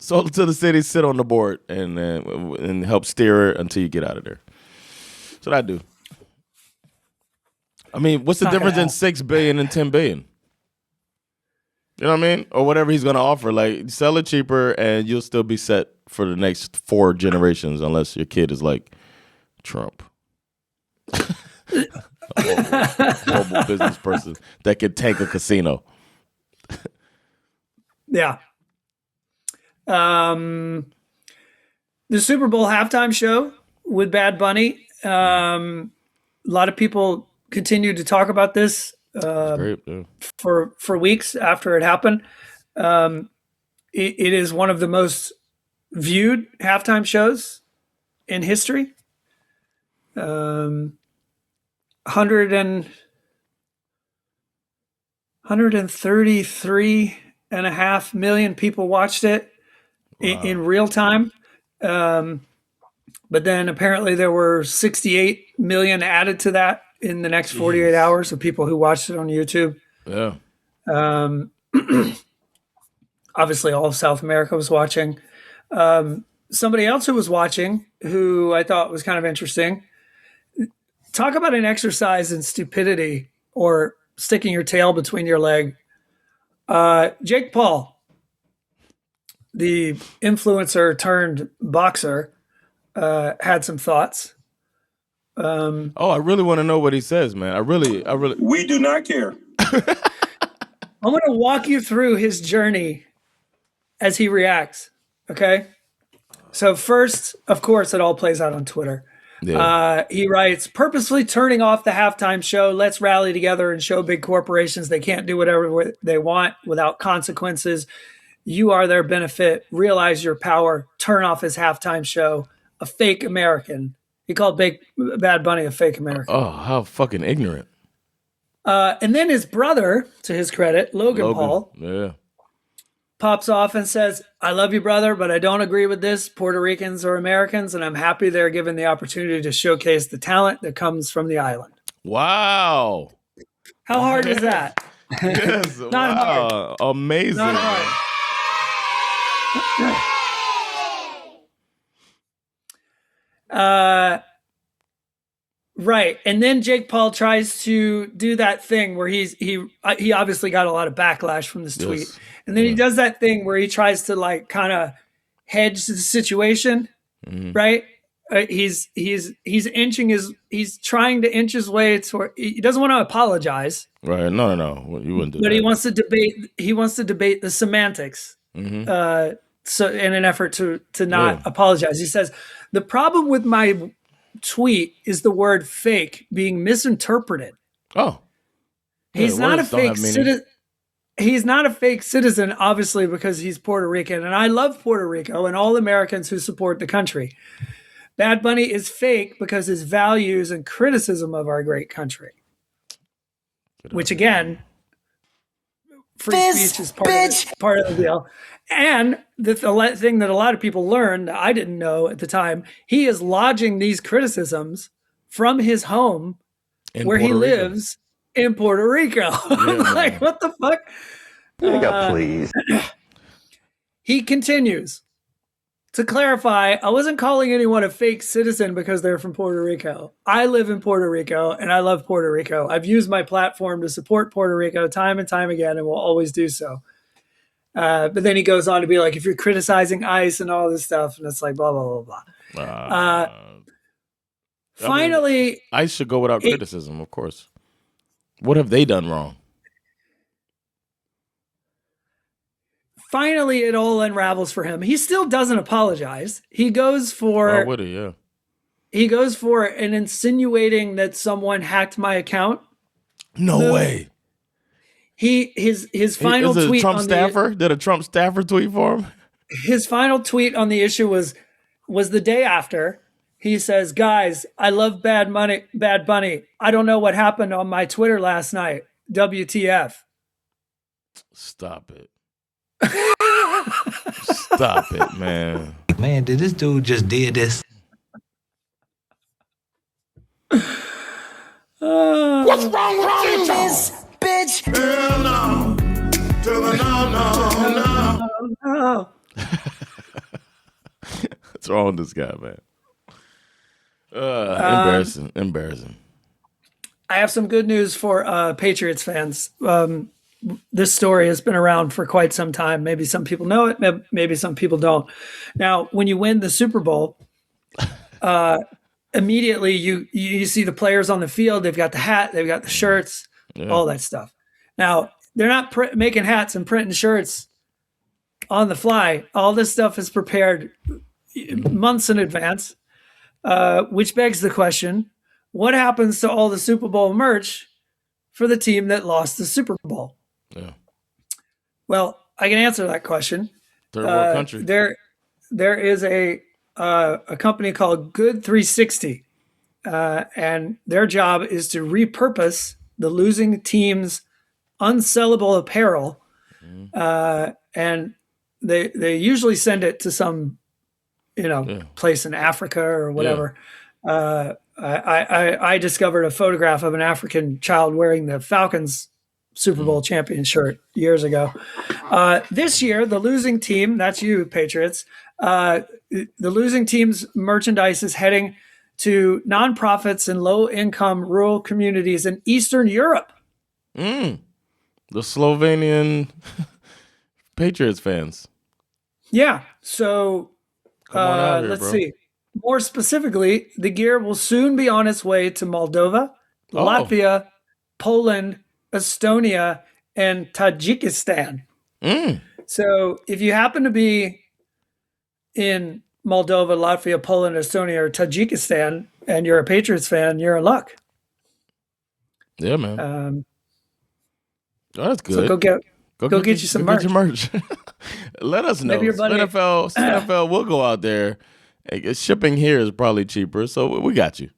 Sell it to the city, sit on the board, and help steer it until you get out of there. That's what I do. I mean, what's the difference in $6 billion and $10 billion? You know what I mean? Or whatever he's going to offer. Like, sell it cheaper and you'll still be set for the next 4 generations unless your kid is like Trump. Horrible business person that could tank a casino. Yeah. The Super Bowl halftime show with Bad Bunny. A lot of people continued to talk about this Great, yeah. for weeks after it happened. It is one of the most viewed halftime shows in history. 133.5 million people watched it in real time. But then apparently there were 68 million added to that in the next 48 hours of people who watched it on YouTube. Yeah. Obviously all of South America was watching. Somebody else who was watching, who I thought was kind of interesting, talk about an exercise in stupidity or sticking your tail between your leg. Jake Paul, the influencer turned boxer, had some thoughts. I really want to know what he says, man. I really. We do not care. I'm going to walk you through his journey as he reacts. Okay. So first, of course, it all plays out on Twitter. Yeah. He writes, purposefully turning off the halftime show. Let's rally together and show big corporations they can't do whatever they want without consequences. You are their benefit. Realize your power. Turn off his halftime show. A fake American. He called Bad Bunny a fake American. Oh, how fucking ignorant. And then his brother, to his credit, Logan Paul, pops off and says, I love you, brother, but I don't agree with this. Puerto Ricans are Americans, and I'm happy they're given the opportunity to showcase the talent that comes from the island. Wow. How hard is that? Yes. Not hard. Amazing. Not hard. Right. And then Jake Paul tries to do that thing where he obviously got a lot of backlash from this tweet. Yes. And then he does that thing where he tries to like kind of hedge the situation, right? He's trying to inch his way toward, he doesn't want to apologize. Right. No. You wouldn't do but that. he wants to debate the semantics. So in an effort to not apologize. He says, the problem with my tweet is the word fake being misinterpreted. Oh. He's not a fake citizen. He's not a fake citizen, obviously, because he's Puerto Rican. And I love Puerto Rico and all Americans who support the country. Bad Bunny is fake because his values and criticism of our great country. Which, again, free speech is part of the deal. And the thing that a lot of people learned that I didn't know at the time, he is lodging these criticisms from his home where he lives in Puerto Rico. Like, what the fuck? Please. He continues. To clarify, I wasn't calling anyone a fake citizen because they're from Puerto Rico. I live in Puerto Rico and I love Puerto Rico. I've used my platform to support Puerto Rico time and time again and will always do so. But then he goes on to be like, if you're criticizing ICE and all this stuff, and it's like, blah, blah, blah, blah. Finally, ICE should go without criticism, of course. What have they done wrong? Finally, it all unravels for him. He still doesn't apologize. He goes for... Why would he? Yeah. He goes for an insinuating that someone hacked my account. No way. His final tweet Trump staffer? Did a Trump staffer tweet for him? His final tweet on the issue was the day after. He says, guys, I love Bad Bunny. I don't know what happened on my Twitter last night. WTF. Stop it. Stop it, man. Man, did this dude just did this? What's wrong with this, bitch? Hell no. To the no. What's wrong with this guy, man? Embarrassing. I have some good news for Patriots fans. This story has been around for quite some time. Maybe some people know it. Maybe some people don't. Now, when you win the Super Bowl, immediately you see the players on the field. They've got the hat, they've got the shirts, all that stuff. Now they're not making hats and printing shirts on the fly. All this stuff is prepared months in advance, which begs the question: what happens to all the Super Bowl merch for the team that lost the Super Bowl? Yeah. Well, I can answer that question. Third world country. There is a company called Good 360, and their job is to repurpose the losing team's unsellable apparel, and they usually send it to some place in Africa or whatever. I discovered a photograph of an African child wearing the Falcons Super Bowl champion shirt years ago. This year, the losing team, that's you, Patriots, the losing team's merchandise is heading to nonprofits in low-income rural communities in Eastern Europe. The Slovenian Patriots fans. Yeah. So let's see. More specifically, the gear will soon be on its way to Moldova, Latvia, Poland, Estonia, and Tajikistan. So if you happen to be in Moldova, Latvia, Poland, Estonia, or Tajikistan, and you're a Patriots fan, you're in luck. Yeah, man. That's good. So go get you some merch. Get your merch. Let us know. SveNFL will go out there. Shipping here is probably cheaper, so we got you.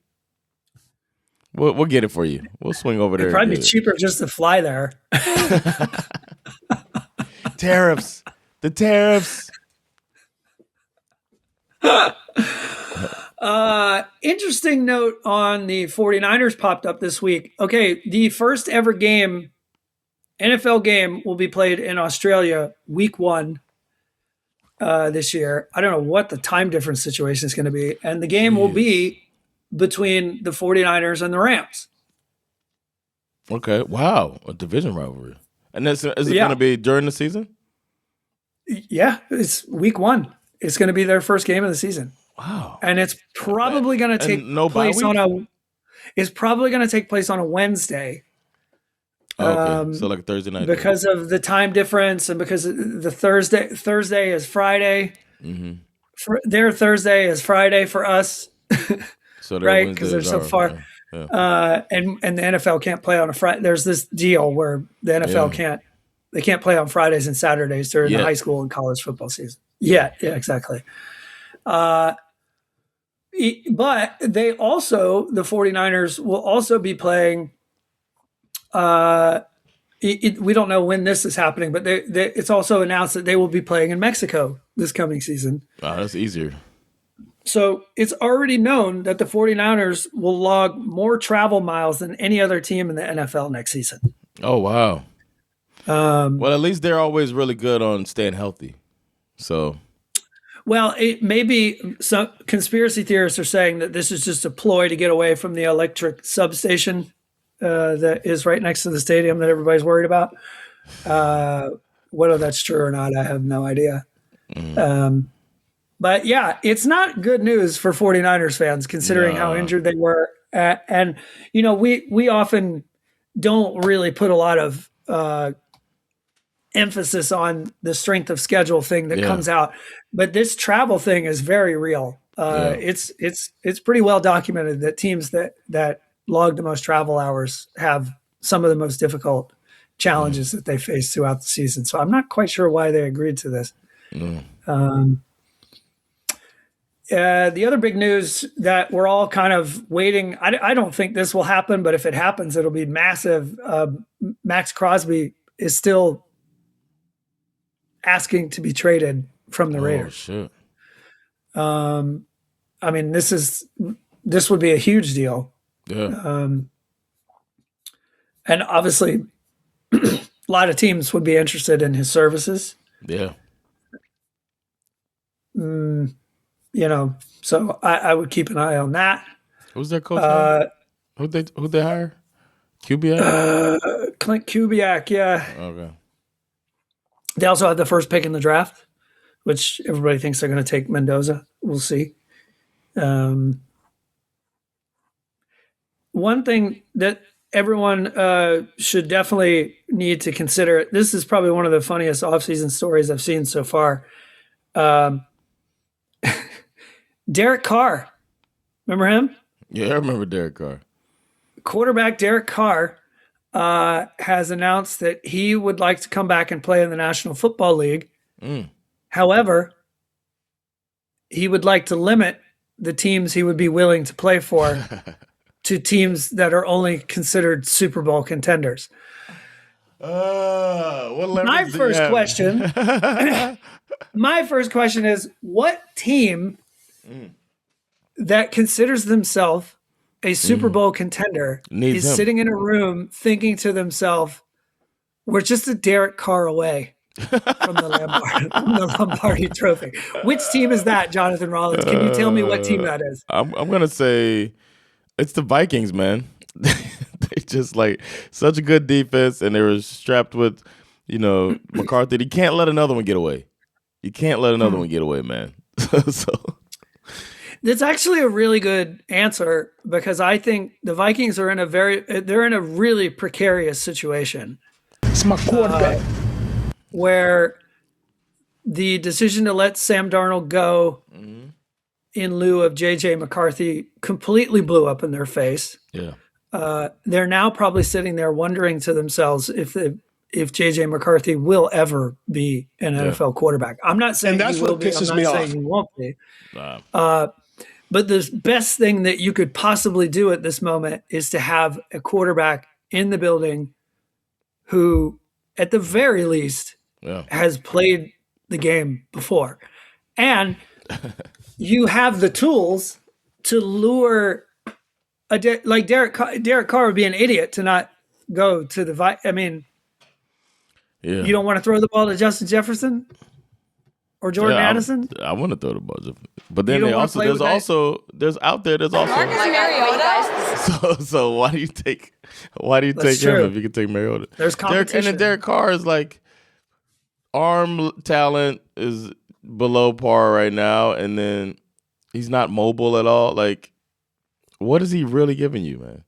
We'll get it for you. We'll swing over there. It'd probably be cheaper just to fly there. Tariffs. The tariffs. Interesting note on the 49ers popped up this week. Okay, the first ever NFL game will be played in Australia week 1 this year. I don't know what the time difference situation is going to be. And the game will be between the 49ers and the Rams. Okay. Wow. A division rivalry. And is it going to be during the season? Yeah, it's week 1. It's going to be their first game of the season. Wow. And it's probably going to take place on a Wednesday. Okay. So like a Thursday night. Because of the time difference and because the Thursday is Friday. Their Thursday is Friday for us. So right? Because they're so far. Yeah. And the NFL can't play on a Friday. There's this deal where the NFL can't play on Fridays and Saturdays during the high school and college football season. Yeah, exactly. But they also, the 49ers will also be playing. We don't know when this is happening, but it's also announced that they will be playing in Mexico this coming season. Wow, that's easier. So it's already known that the 49ers will log more travel miles than any other team in the NFL next season. Oh, wow. Well, at least they're always really good on staying healthy. So, well, it may be some conspiracy theorists are saying that this is just a ploy to get away from the electric substation that is right next to the stadium that everybody's worried about. Whether that's true or not, I have no idea. But yeah, it's not good news for 49ers fans considering how injured they were. And, we often don't really put a lot of emphasis on the strength of schedule thing that comes out. But this travel thing is very real. It's pretty well documented that teams that log the most travel hours have some of the most difficult challenges that they face throughout the season. So I'm not quite sure why they agreed to this. The other big news that we're all kind of waiting, I don't think this will happen, but if it happens, it'll be massive. Max Crosby is still asking to be traded from the Raiders. Shit. I mean, this would be a huge deal. Yeah. And obviously a lot of teams would be interested in his services. Yeah. So I would keep an eye on that. Who's their coach? Who'd they hire? Kubiak? Clint Kubiak, yeah. Okay. They also had the first pick in the draft, which everybody thinks they're going to take Mendoza. We'll see. one thing that everyone should definitely need to consider. This is probably one of the funniest offseason stories I've seen so far. Derek Carr. Remember him? Yeah, I remember Derek Carr. Quarterback Derek Carr has announced that he would like to come back and play in the National Football League. However, he would like to limit the teams he would be willing to play for to teams that are only considered Super Bowl contenders. My first question is, what team that considers themselves a Super Bowl contender is sitting in a room thinking to themselves, we're just a Derek Carr away from the Lombardi Trophy. Which team is that, Jonathan Rollins? Can you tell me what team that is? I'm going to say it's the Vikings, man. They just like such a good defense, and they were strapped with, McCarthy. You can't let another one get away. You can't let another one get away, man. So that's actually a really good answer, because I think the Vikings are in a really precarious situation. It's my quarterback. Where the decision to let Sam Darnold go in lieu of J.J. McCarthy completely blew up in their face. Yeah. They're now probably sitting there wondering to themselves if J.J. McCarthy will ever be an NFL quarterback. I'm not saying and that's he will what be. pisses I'm me not off. saying he won't be. But the best thing that you could possibly do at this moment is to have a quarterback in the building who, at the very least, has played the game before. And you have the tools to lure like Derek Carr would be an idiot to not go to the you don't want to throw the ball to Justin Jefferson or Jordan Addison? I want to throw the ball, but then Marcus Mariota. So why do you take him if you can take Mariota? There's competition. And then Derek Carr is like, arm talent is below par right now, and then he's not mobile at all. Like, what is he really giving you, man?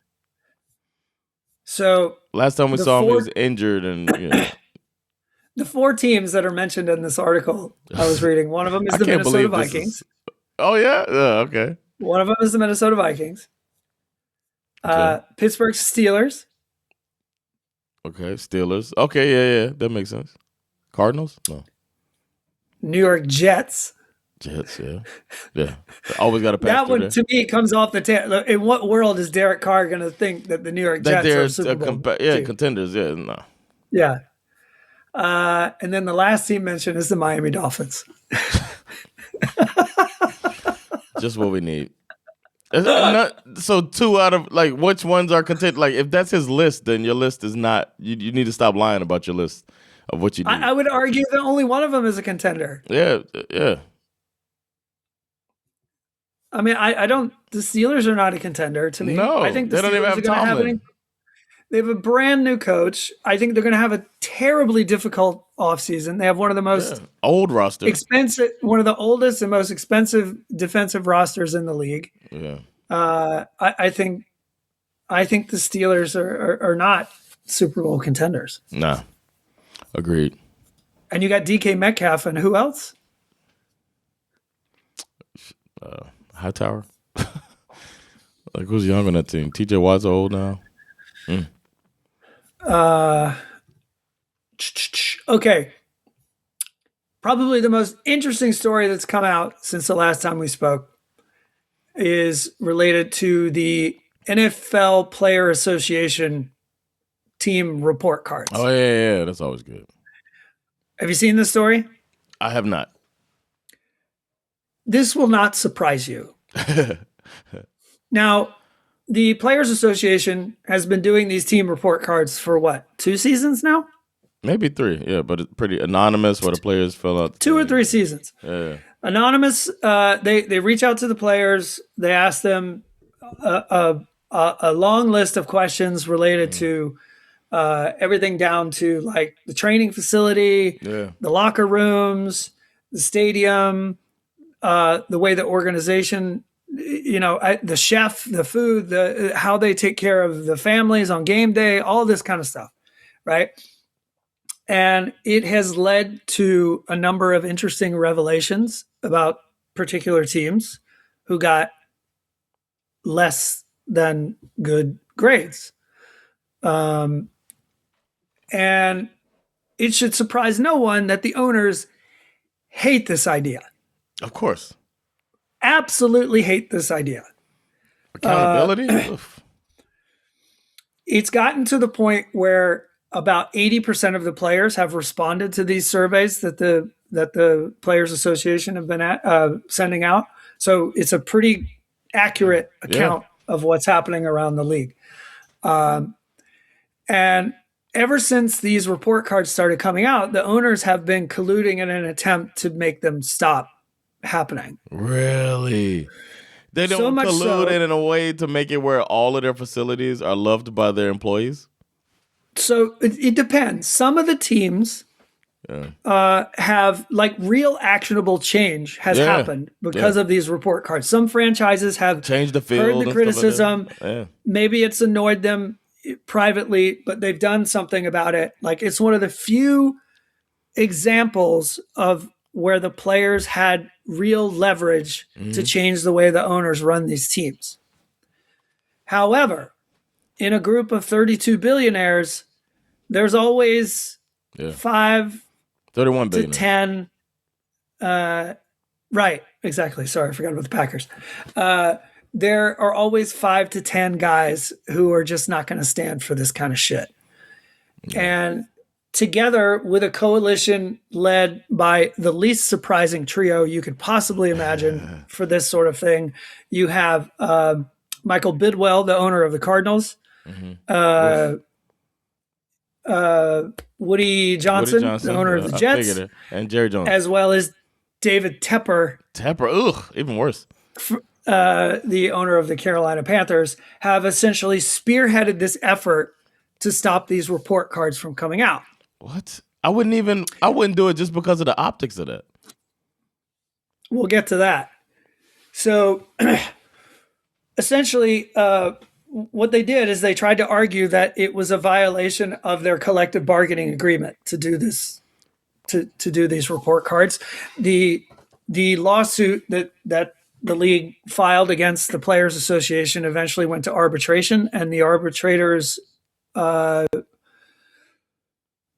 So last time we saw him, he was injured, and the four teams that are mentioned in this article I was reading, one of them is the Minnesota Vikings. Oh yeah, okay. One of them is the Minnesota Vikings. Pittsburgh Steelers. Okay, Steelers. Okay, yeah, that makes sense. Cardinals? No. New York Jets. Jets, yeah. Always got to pass that one there. To me comes off the tail. In what world is Derek Carr going to think that the New York Jets are Super Bowl team? Contenders. Yeah, no. Yeah. And then the last team mentioned is the Miami Dolphins. Just what we need. So two out of which ones are contenders? Like, if that's his list, then your list is not. You need to stop lying about your list of what you do. I would argue that only one of them is a contender. Yeah. I mean, I don't. The Steelers are not a contender to me. No, I think they don't even have Tomlin. They have a brand new coach. I think they're going to have a terribly difficult offseason. They have one of the most old rosters, expensive, one of the oldest and most expensive defensive rosters in the league. Yeah. I think the Steelers are not Super Bowl contenders. Nah. Agreed. And you got DK Metcalf and who else? Hightower. Who's young on that team? TJ Watt's old now. Okay. Probably the most interesting story that's come out since the last time we spoke is related to the NFL Player Association team report cards. Oh, yeah. That's always good. Have you seen this story? I have not. This will not surprise you. Now, the Players Association has been doing these team report cards for what, 2 seasons now? Maybe 3, yeah, but it's pretty anonymous where the players fill out. 2 or 3 seasons. Yeah. Anonymous, they reach out to the players. They ask them a long list of questions related to everything down to like the training facility, the locker rooms, the stadium, the way the organization the chef, the food, how they take care of the families on game day, all this kind of stuff, right? And it has led to a number of interesting revelations about particular teams who got less than good grades. And it should surprise no one that the owners hate this idea. Of course. Absolutely hate this idea. Accountability? It's gotten to the point where about 80% of the players have responded to these surveys that the Players Association have been sending out. So it's a pretty accurate account of what's happening around the league. And ever since these report cards started coming out, the owners have been colluding in an attempt to make them stop happening. Really? They don't collude in a way to make it where all of their facilities are loved by their employees? So it depends. Some of the teams have like real actionable change has happened because of these report cards. Some franchises have changed the field, heard the criticism. Maybe it's annoyed them privately, but they've done something about it. Like it's one of the few examples of where the players had real leverage to change the way the owners run these teams. However, in a group of 32 billionaires, there's always 5 31 to 10. Right, exactly. Sorry, I forgot about the Packers. There are always 5 to 10 guys who are just not going to stand for this kind of shit. And together with a coalition led by the least surprising trio you could possibly imagine for this sort of thing, you have Michael Bidwell, the owner of the Cardinals, Woody Johnson, the owner of the Jets, and Jerry Jones, as well as David Tepper. Even worse. The owner of the Carolina Panthers, have essentially spearheaded this effort to stop these report cards from coming out. What? I wouldn't do it just because of the optics of that. We'll get to that. So essentially, what they did is they tried to argue that it was a violation of their collective bargaining agreement to do this, to do these report cards. The lawsuit that the league filed against the Players Association eventually went to arbitration, and the arbitrators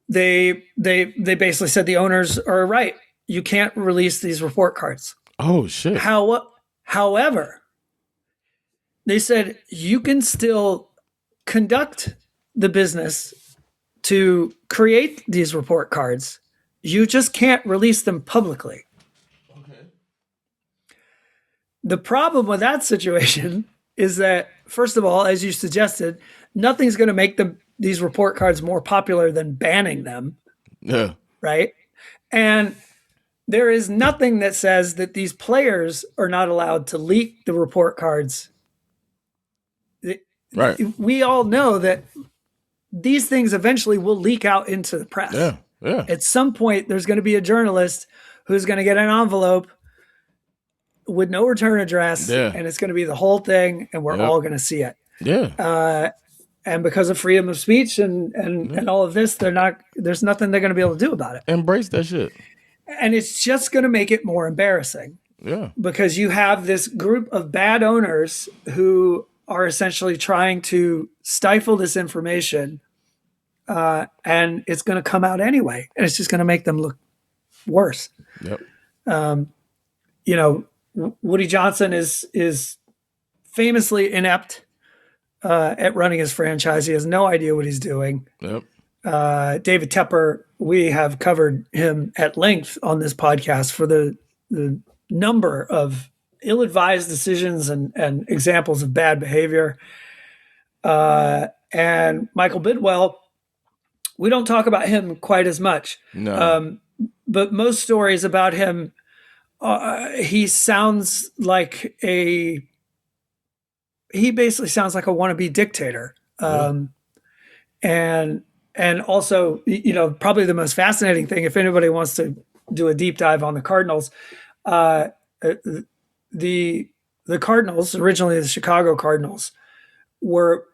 they basically said the owners are right. You can't release these report cards. Oh shit. However, they said you can still conduct the business to create these report cards. You just can't release them publicly. Okay. The problem with that situation is that, first of all, as you suggested, nothing's going to make these report cards more popular than banning them. Yeah. Right? And there is nothing that says that these players are not allowed to leak the report cards. Right. We all know that these things eventually will leak out into the press. Yeah. Yeah. At some point, there's going to be a journalist who's going to get an envelope with no return address, and it's going to be the whole thing, and we're all going to see it. Yeah. And because of freedom of speech and all of this, there's nothing they're going to be able to do about it. Embrace that shit. And it's just going to make it more embarrassing. Yeah. Because you have this group of bad owners who are essentially trying to stifle this information, and it's going to come out anyway, and it's just going to make them look worse. Yep. Woody Johnson is famously inept at running his franchise. He has no idea what he's doing. Yep. David Tepper, we have covered him at length on this podcast for the number of ill-advised decisions and examples of bad behavior. And Michael Bidwell, we don't talk about him quite as much. No. But most stories about him, he sounds like he basically sounds like a wannabe dictator. And also, probably the most fascinating thing, if anybody wants to do a deep dive on the Cardinals, the the Cardinals, originally the Chicago Cardinals, were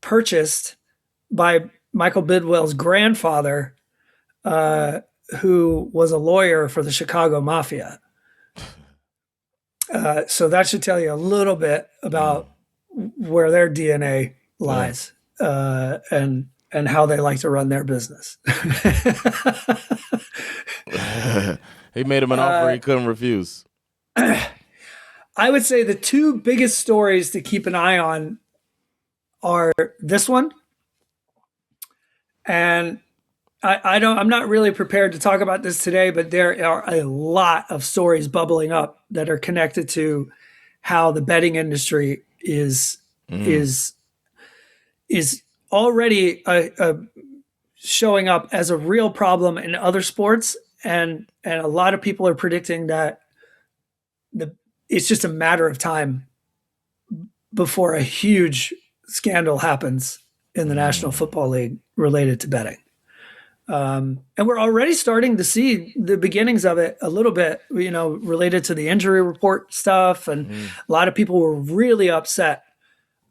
purchased by Michael Bidwell's grandfather, who was a lawyer for the Chicago Mafia. So that should tell you a little bit about where their DNA lies, and how they like to run their business. He made him an offer he couldn't refuse. I would say the two biggest stories to keep an eye on are this one, and I'm not really prepared to talk about this today, but there are a lot of stories bubbling up that are connected to how the betting industry is already showing up as a real problem in other sports, and a lot of people are predicting that it's just a matter of time before a huge scandal happens in the National Football League related to betting. And we're already starting to see the beginnings of it a little bit, related to the injury report stuff. And a lot of people were really upset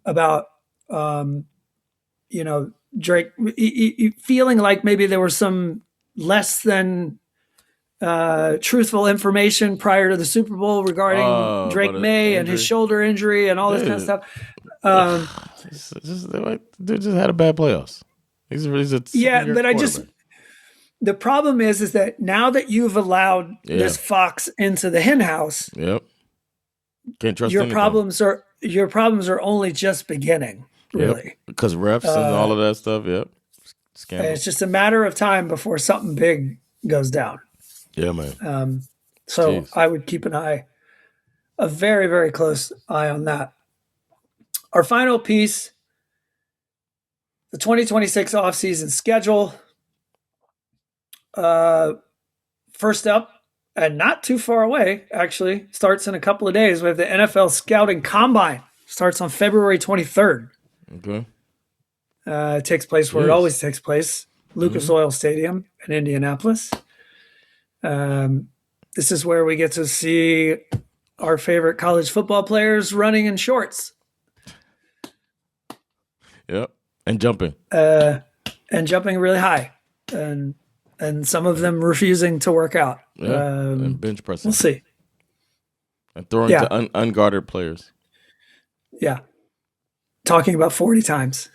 about, Drake feeling like maybe there was some less than truthful information prior to the Super Bowl regarding Drake May and his shoulder injury and all this kind of stuff. They just had a bad playoffs. The problem is that now that you've allowed this fox into the hen house, can't trust your problems are only just beginning, really. Because refs and all of that stuff. And it's just a matter of time before something big goes down. Yeah, man. So I would keep a very, very close eye on that. Our final piece, the 2026 offseason schedule. First up, and not too far away, actually, starts in a couple of days. We have the NFL Scouting Combine. Starts on February 23rd. Okay. It takes place where it always takes place, Lucas Oil Stadium in Indianapolis. This is where we get to see our favorite college football players running in shorts. Yep, and jumping. And jumping really high. And some of them refusing to work out. And bench pressing. We'll see. And throwing to unguarded players. Yeah. Talking about 40 times.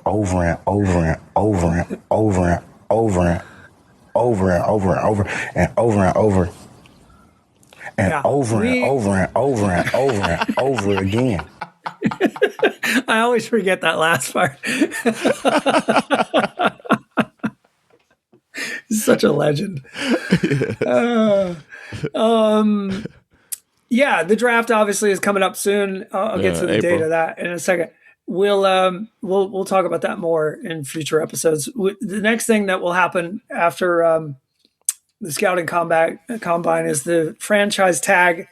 Over and over and over and over and over and over and over and over and over and over and over and over and over and over and over again. I always forget that last part. He's such a legend. The draft obviously is coming up soon. I'll get to the date of that in a second. We'll talk about that more in future episodes. The next thing that will happen after the scouting combine is the franchise tag.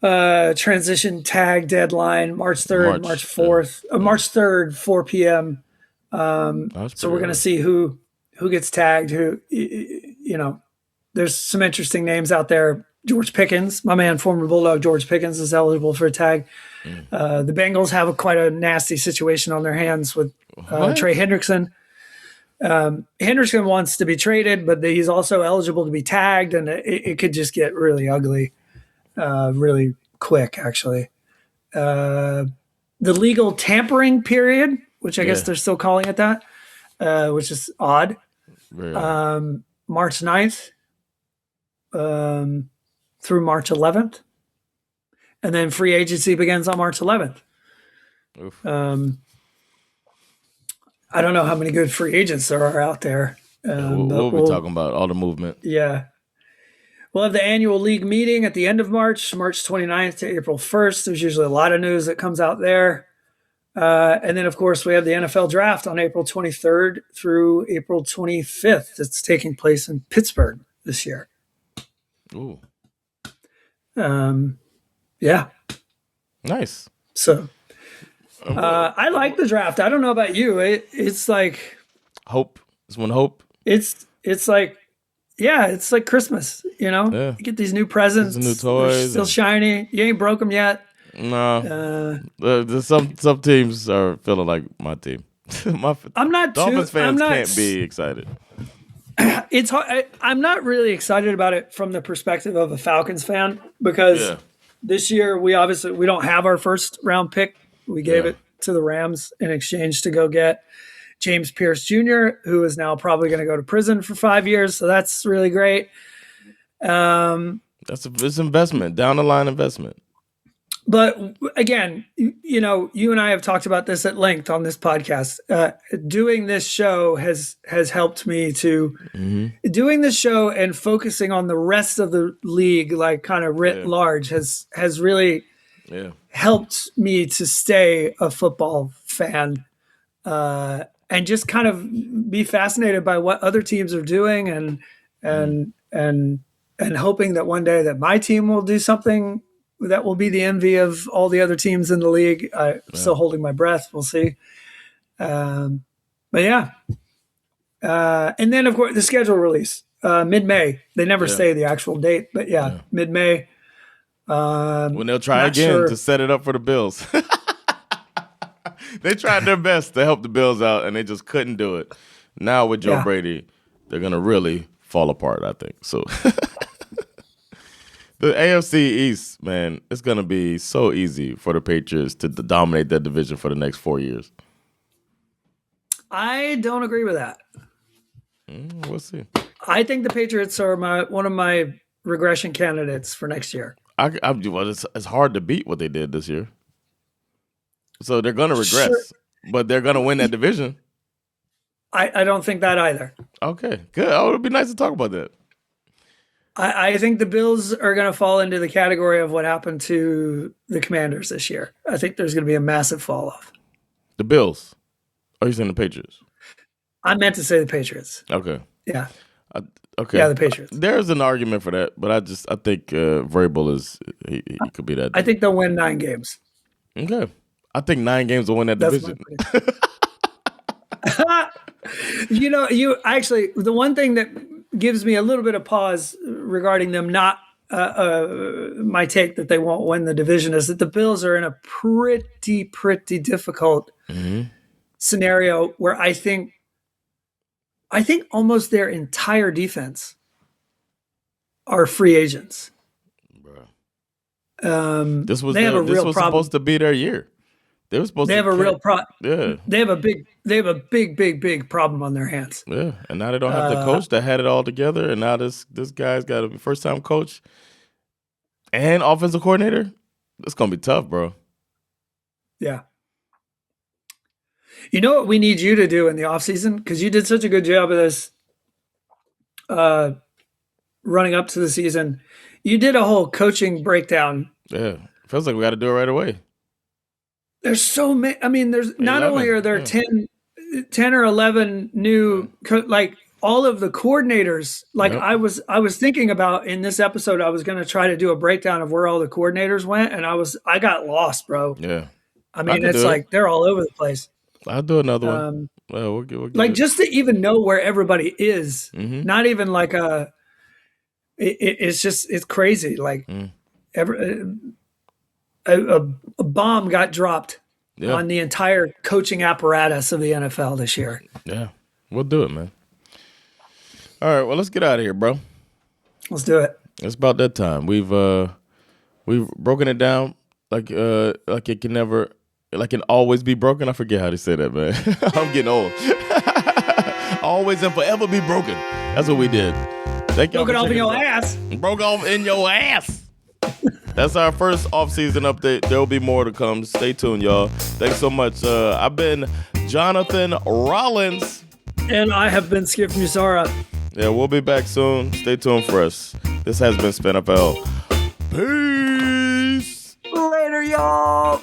Transition tag deadline, March 3rd, March 4th, March 3rd, 4 p.m. So we're going to see who gets tagged, there's some interesting names out there. George Pickens, my man, former Bulldog George Pickens is eligible for a tag. The Bengals have quite a nasty situation on their hands with Trey Hendrickson. Hendrickson wants to be traded, but he's also eligible to be tagged, and it could just get really ugly. Really quick, actually. The legal tampering period, which I guess they're still calling it that, which is odd. March 9th through March 11th. And then free agency begins on March 11th. I don't know how many good free agents there are out there. We'll be talking about all the movement. Yeah. We'll have the annual league meeting at the end of March, March 29th to April 1st. There's usually a lot of news that comes out there. And then, of course, we have the NFL draft on April 23rd through April 25th. It's taking place in Pittsburgh this year. Ooh. Yeah. Nice. So I like the draft. I don't know about you. It's like hope. It's one hope. It's like, Yeah, it's like Christmas, You get these new presents, new toys, they're still shiny. You ain't broke them yet. No. Some teams are feeling like my team. I'm not Dolphins fans I'm not, can't be excited. It's hard. I'm not really excited about it from the perspective of a Falcons fan because this year we don't have our first round pick. We gave it to the Rams in exchange to go get James Pierce Jr., who is now probably going to go to prison for 5 years. So that's really great. It's investment, down the line investment. But again, you and I have talked about this at length on this podcast. Doing this show has helped me to doing this show and focusing on the rest of the league, like kind of writ large, has really helped me to stay a football fan and just kind of be fascinated by what other teams are doing and hoping that one day that my team will do something that will be the envy of all the other teams in the league. I'm still holding my breath. We'll see. But yeah. And then, of course, the schedule release, mid-May. They never say the actual date, but mid-May. When they'll try again to set it up for the Bills. They tried their best to help the Bills out, and they just couldn't do it. Now with Joe Brady, they're going to really fall apart, I think. So the AFC East, man, it's going to be so easy for the Patriots to dominate that division for the next 4 years. I don't agree with that. We'll see. I think the Patriots are one of my regression candidates for next year. It's hard to beat what they did this year. So they're going to regress, but they're going to win that division. I don't think that either. Okay, good. Oh, it would be nice to talk about that. I think the Bills are going to fall into the category of what happened to the Commanders this year. I think there's going to be a massive fall off. The Bills? Or are you saying the Patriots? I meant to say the Patriots. Okay. Yeah. Okay. Yeah, the Patriots. There's an argument for that, but I think Vrabel he could be that. I think they'll win 9 games. Okay. I think 9 games will win that division. The one thing that gives me a little bit of pause regarding them not my take that they won't win the division is that the Bills are in a pretty difficult scenario where I think almost their entire defense are free agents. This was supposed to be their year. They were supposed. They have a real problem. Yeah, they have a big problem on their hands. Yeah, and now they don't have the coach that had it all together, and now this guy's got a first time coach and offensive coordinator. It's gonna be tough, bro. Yeah. You know what we need you to do in the offseason? Because you did such a good job of this running up to the season. You did a whole coaching breakdown. Yeah, feels like we got to do it right away. There's so many. I mean, there's not 11, only are there 10 or 11 new, like all of the coordinators. Like I was thinking about in this episode, I was going to try to do a breakdown of where all the coordinators went, and I got lost, bro. Yeah, I mean, it's like they're all over the place. I'll do another one. Well, we'll get like just to even know where everybody is, not even like it's crazy. Like a bomb got dropped on the entire coaching apparatus of the NFL this year. Yeah, we'll do it, man. All right, well, let's get out of here, bro. Let's do it. It's about that time. We've broken it down like it can never. Like can always be broken. I forget how to say that, man. I'm getting old. Always and forever be broken. That's what we did. Thank y'all. Broke it off in your ass. Broke off in your ass. That's our first off-season update. There will be more to come. Stay tuned, y'all. Thanks so much. I've been Jonathan Rollins. And I have been Skip Musara. Yeah, we'll be back soon. Stay tuned for us. This has been SveNFL. Peace. Later, y'all.